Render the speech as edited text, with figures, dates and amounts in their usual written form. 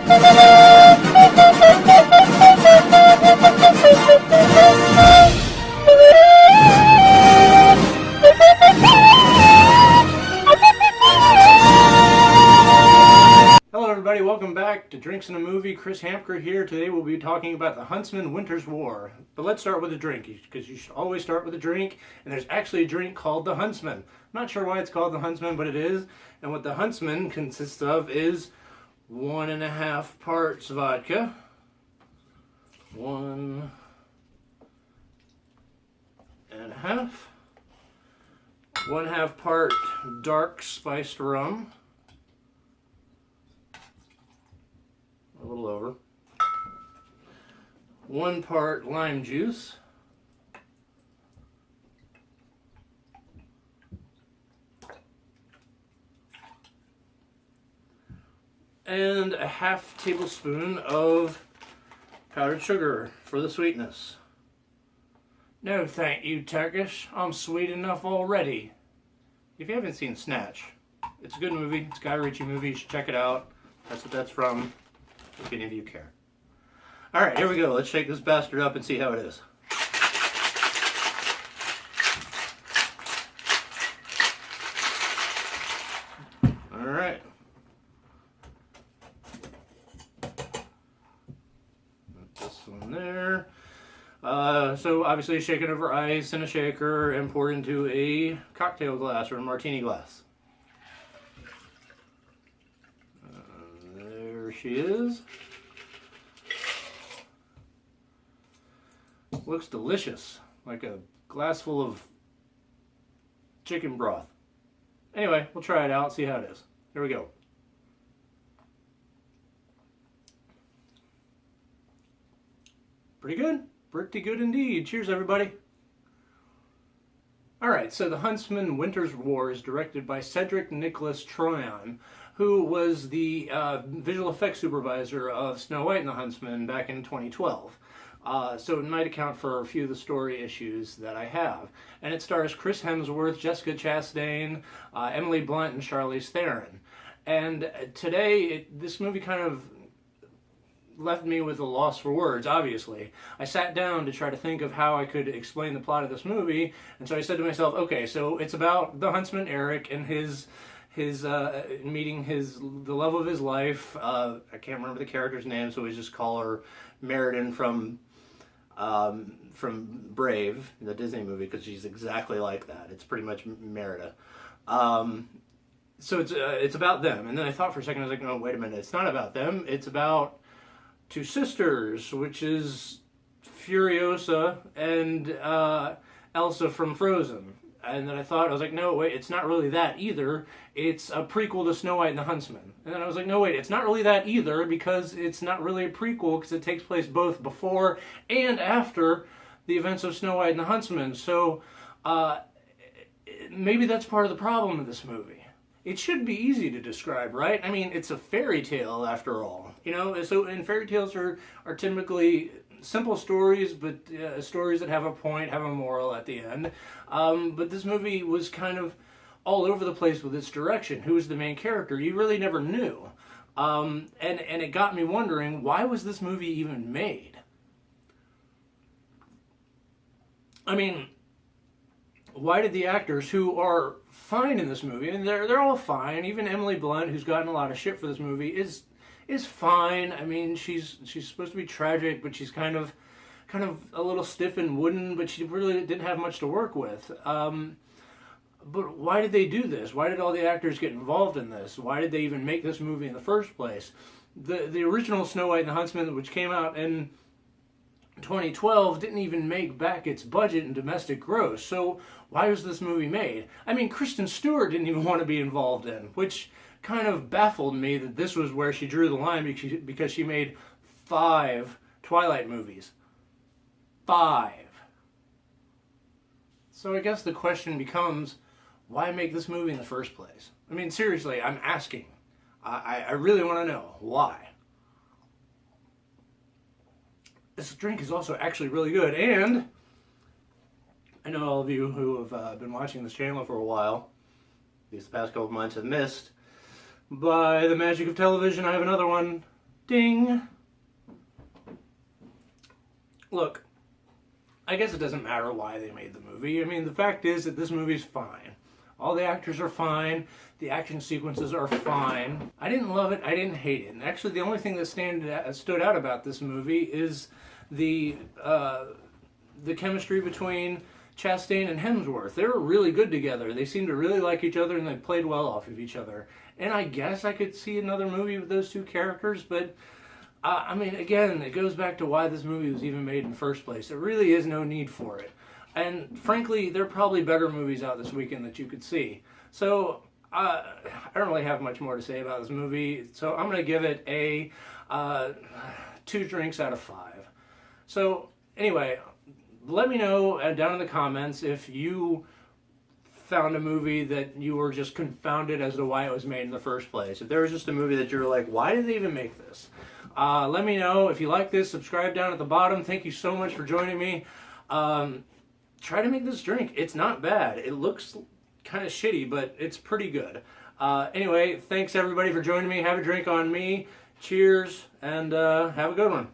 Hello everybody, welcome back to Drinks and a Movie. Chris Hamker here. Today we'll be talking about the Huntsman Winters War. But let's start with a drink, because you should always start with a drink, and there's actually a drink called the Huntsman. I'm not sure why it's called the Huntsman, but it is. And what the Huntsman consists of is 1.5 parts vodka, 1.5, 1/2 part dark spiced rum, a little over, 1 part lime juice, and a 1/2 tablespoon of powdered sugar for the sweetness. No thank you, Turkish. I'm sweet enough already. If you haven't seen Snatch, it's a good movie. It's a Guy Ritchie movie. You should check it out. That's what that's from, if any of you care. Alright, here we go. Let's shake this bastard up and see how it is. Alright. Put this one there. So obviously shake it over ice in a shaker and pour it into a cocktail glass or a martini glass. There she is. Looks delicious, like a glass full of chicken broth. Anyway, we'll try it out, see how it is. Here we go. Pretty good. Pretty good indeed. Cheers, everybody. Alright, so the Huntsman Winters War is directed by Cedric Nicholas Troyan, who was the visual effects supervisor of Snow White and the Huntsman back in 2012. So it might account for a few of the story issues that I have. And it stars Chris Hemsworth, Jessica Chastain, Emily Blunt, and Charlize Theron. And today, this movie kind of left me with a loss for words, obviously. I sat down to try to think of how I could explain the plot of this movie, and so I said to myself, okay, so it's about the huntsman Eric and his meeting the love of his life. I can't remember the character's name, so we just call her Meriden from Brave, the Disney movie, because she's exactly like that. It's pretty much Merida. So it's about them, and then I thought for a second, I was like, no, wait a minute, it's not about them, it's about two sisters, which is Furiosa and Elsa from Frozen. And then I was like, no, wait, it's not really that either. It's a prequel to Snow White and the Huntsman. And then I was like, no, wait, it's not really that either, because it's not really a prequel, because it takes place both before and after the events of Snow White and the Huntsman. So maybe that's part of the problem with this movie. It should be easy to describe, right? I mean, it's a fairy tale after all. You know, so and fairy tales are typically simple stories, but stories that have a point, have a moral at the end. But this movie was kind of all over the place with its direction. Who was the main character? You really never knew. And it got me wondering, why was this movie even made? I mean, why did the actors who are fine in this movie, and they're all fine, even Emily Blunt, who's gotten a lot of shit for this movie, is fine. I mean, she's supposed to be tragic, but she's kind of a little stiff and wooden, but she really didn't have much to work with. But why did they do this? Why did all the actors get involved in this? Why did they even make this movie in the first place? The original Snow White and the Huntsman, which came out in 2012, didn't even make back its budget in domestic gross. So why was this movie made? I mean, Kristen Stewart didn't even want to be involved in, which kind of baffled me that this was where she drew the line, because she made 5 Twilight movies. 5. So I guess the question becomes, why make this movie in the first place? I mean, seriously, I'm asking. I really want to know why. This drink is also actually really good, and I know all of you who have been watching this channel for a while, these past couple of months, have missed. By the magic of television, I have another one Ding. Look, I guess it doesn't matter why they made the movie. I mean, the fact is that this movie's fine. All the actors are fine. The action sequences are fine. I didn't love it. I didn't hate it. And actually, the only thing that stood out about this movie is the chemistry between Chastain and Hemsworth. They were really good together. They seemed to really like each other, and they played well off of each other. And I guess I could see another movie with those two characters, but I mean, again, it goes back to why this movie was even made in the first place. There really is no need for it. And frankly, there are probably better movies out this weekend that you could see. So I don't really have much more to say about this movie. So I'm going to give it a 2 drinks out of 5. So anyway, let me know down in the comments if you found a movie that you were just confounded as to why it was made in the first place. If there was just a movie that you were like, why did they even make this? Let me know. If you like this, subscribe down at the bottom. Thank you so much for joining me. Try to make this drink. It's not bad. It looks kind of shitty, but it's pretty good. Anyway, thanks everybody for joining me. Have a drink on me. Cheers, and have a good one.